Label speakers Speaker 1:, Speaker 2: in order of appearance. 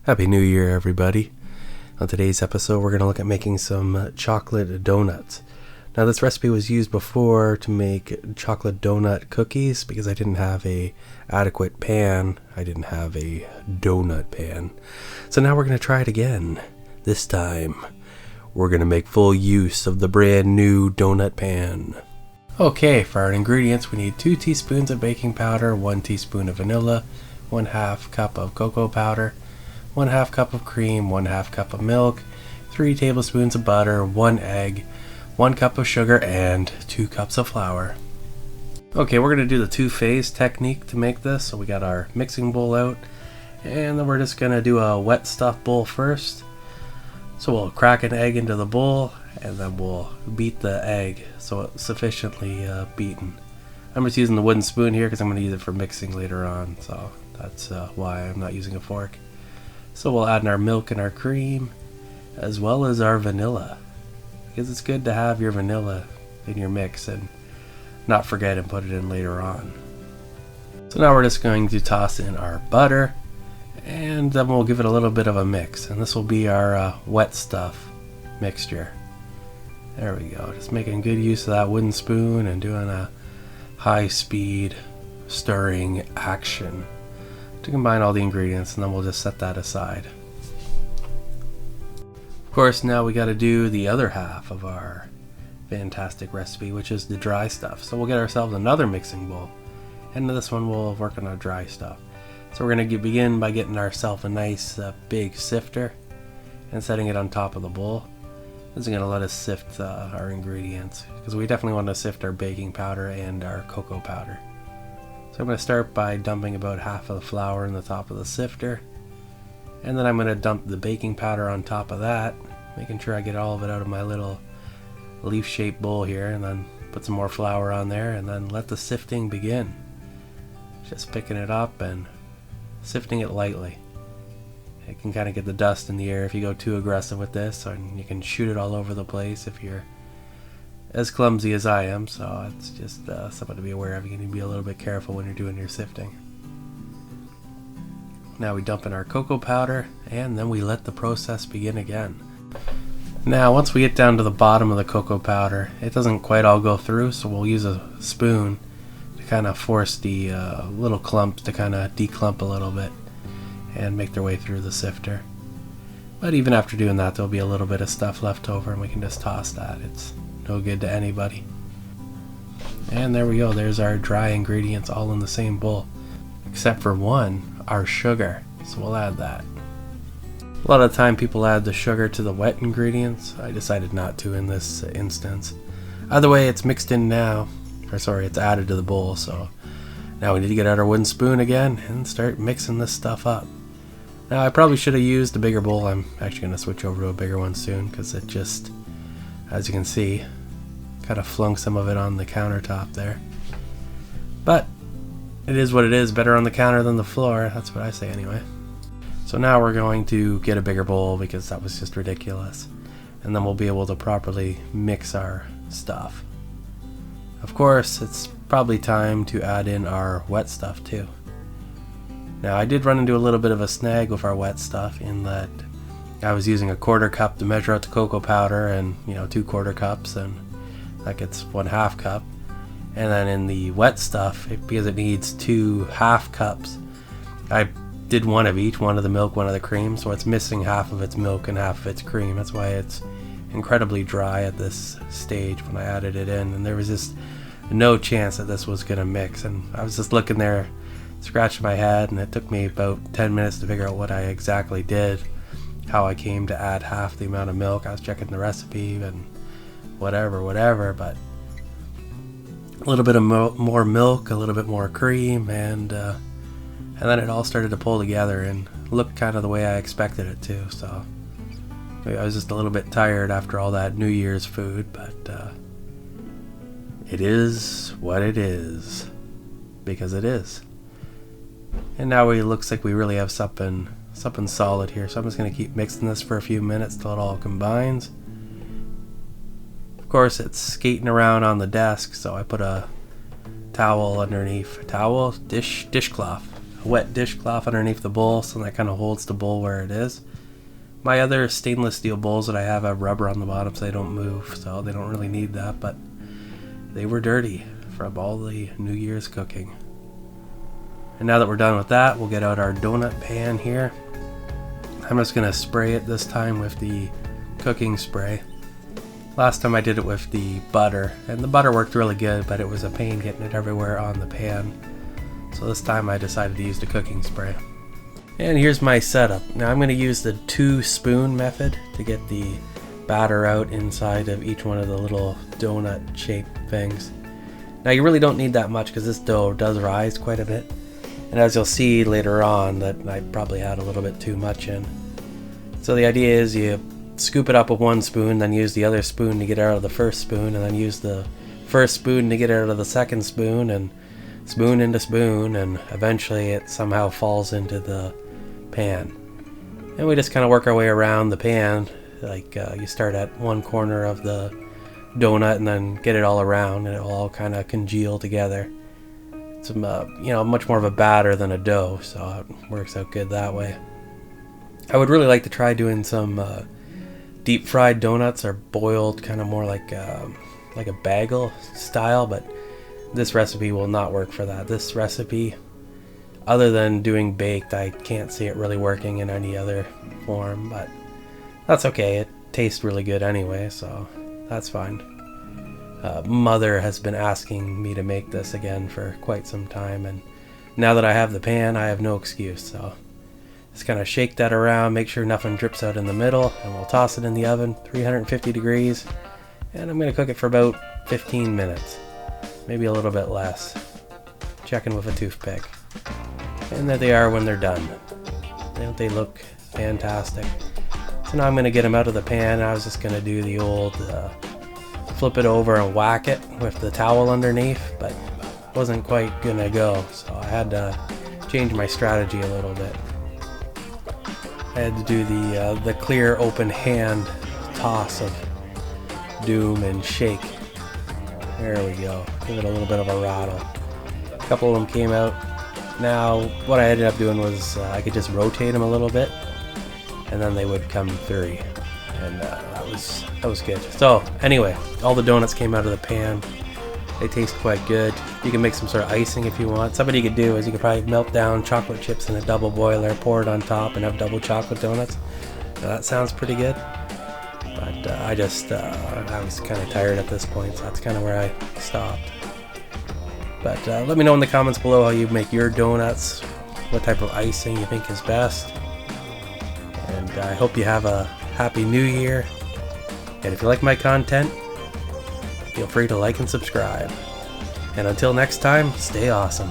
Speaker 1: Happy New Year, everybody. On today's episode, we're going to look at making some chocolate donuts. Now, this recipe was used before to make chocolate donut cookies because I didn't have a adequate pan. I didn't have a donut pan. So now we're going to try it again. This time, we're going to make full use of the brand new donut pan. Okay, for our ingredients, we need 2 teaspoons of baking powder, 1 teaspoon of vanilla, 1/2 cup of cocoa powder, 1/2 cup of cream, 1/2 cup of milk, 3 tablespoons of butter, 1 egg, 1 cup of sugar, and 2 cups of flour. Okay, we're going to do the 2-phase technique to make this. So we got our mixing bowl out, and then we're just going to do a wet stuff bowl first. So we'll crack an egg into the bowl, and then we'll beat the egg so it's sufficiently beaten. I'm just using the wooden spoon here because I'm going to use it for mixing later on, so that's why I'm not using a fork. So we'll add in our milk and our cream, as well as our vanilla, because it's good to have your vanilla in your mix and not forget and put it in later on. So now we're just going to toss in our butter, and then we'll give it a little bit of a mix, and this will be our wet stuff mixture. There we go, just making good use of that wooden spoon and doing a high speed stirring action to combine all the ingredients, and then we'll just set that aside. Of course, now we got to do the other half of our fantastic recipe, which is the dry stuff. So we'll get ourselves another mixing bowl, and this one we'll work on our dry stuff. So we're going to begin by getting ourselves a nice big sifter and setting it on top of the bowl. This is going to let us sift our ingredients, because we definitely want to sift our baking powder and our cocoa powder. So I'm going to start by dumping about half of the flour in the top of the sifter, and then I'm going to dump the baking powder on top of that, making sure I get all of it out of my little leaf-shaped bowl here, and then put some more flour on there, and then let the sifting begin. Just picking it up and sifting it lightly. It can kind of get the dust in the air if you go too aggressive with this, and you can shoot it all over the place if you're as clumsy as I am, so it's just something to be aware of. You need to be a little bit careful when you're doing your sifting. Now we dump in our cocoa powder, and then we let the process begin again. Now once we get down to the bottom of the cocoa powder, it doesn't quite all go through, so we'll use a spoon to kind of force the little clumps to kind of declump a little bit and make their way through the sifter. But even after doing that, there'll be a little bit of stuff left over, and we can just toss that. It's no good to anybody. And there we go, there's our dry ingredients all in the same bowl, except for one, our sugar. So we'll add that. A lot of the time people add the sugar to the wet ingredients. I decided not to in this instance. Either way, it's mixed in now, it's added to the bowl, so now we need to get out our wooden spoon again and start mixing this stuff up. Now I probably should have used a bigger bowl. I'm actually going to switch over to a bigger one soon, because it just, as you can see, kind of flung some of it on the countertop there. But it is what it is, better on the counter than the floor, that's what I say anyway. So now we're going to get a bigger bowl, because that was just ridiculous, and then we'll be able to properly mix our stuff. Of course, it's probably time to add in our wet stuff too. Now I did run into a little bit of a snag with our wet stuff, in that I was using a 1/4 cup to measure out the cocoa powder, and 2 1/4 cups, and that gets 1/2 cup. And then in the wet stuff, because it needs 2 1/2 cups, I did one of each, one of the milk, one of the cream, so it's missing half of its milk and half of its cream. That's why it's incredibly dry at this stage when I added it in, and there was just no chance that this was gonna mix. And I was just looking there, scratching my head, and it took me about 10 minutes to figure out what I exactly did, how I came to add half the amount of milk. I was checking the recipe and whatever, but a little bit of more milk, a little bit more cream, and then it all started to pull together and look kind of the way I expected it to. So I was just a little bit tired after all that New Year's food, but it is what it is, because it is. And now it looks like we really have something solid here. So I'm just going to keep mixing this for a few minutes till it all combines. Of course, it's skating around on the desk, so I put a towel underneath. Dishcloth wet dishcloth underneath the bowl, so that kind of holds the bowl where it is. My other stainless steel bowls that I have rubber on the bottom so they don't move, so they don't really need that, but they were dirty from all the New Year's cooking. And now that we're done with that, we'll get out our donut pan here. I'm just going to spray it this time with the cooking spray. Last time I did it with the butter, and the butter worked really good, but it was a pain getting it everywhere on the pan. So this time I decided to use the cooking spray. And here's my setup. Now I'm going to use the 2-spoon method to get the batter out inside of each one of the little donut shaped things. Now you really don't need that much because this dough does rise quite a bit. And as you'll see later on, that I probably had a little bit too much in. So the idea is you scoop it up with 1 spoon, then use the other spoon to get out of the first spoon, and then use the first spoon to get out of the second spoon, and spoon into spoon, and eventually it somehow falls into the pan. And we just kind of work our way around the pan, like you start at one corner of the donut and then get it all around, and it will all kind of congeal together. It's much more of a batter than a dough, so it works out good that way. I would really like to try doing some deep fried donuts, or boiled, kind of more like a bagel style, but this recipe will not work for that. This recipe, other than doing baked, I can't see it really working in any other form, but that's okay. It tastes really good anyway, so that's fine. Mother has been asking me to make this again for quite some time, and now that I have the pan, I have no excuse. So just kind of shake that around, make sure nothing drips out in the middle, and we'll toss it in the oven, 350 degrees, and I'm going to cook it for about 15 minutes, maybe a little bit less, checking with a toothpick. And there they are when they're done. Don't they look fantastic? So now I'm going to get them out of the pan. I was just going to do the old flip it over and whack it with the towel underneath, but wasn't quite gonna go, so I had to change my strategy a little bit. I had to do the clear open hand toss of doom and shake. There we go. Give it a little bit of a rattle. A couple of them came out. Now what I ended up doing was I could just rotate them a little bit, and then they would come through. And that was good. So anyway, all the donuts came out of the pan. They taste quite good. You can make some sort of icing if you want. Somebody you could do is you could probably melt down chocolate chips in a double boiler, pour it on top, and have double chocolate donuts. Now that sounds pretty good. But I was kind of tired at this point, so that's kind of where I stopped. But let me know in the comments below how you make your donuts, what type of icing you think is best. And I hope you have a Happy New Year, and if you like my content, feel free to like and subscribe. And until next time, stay awesome.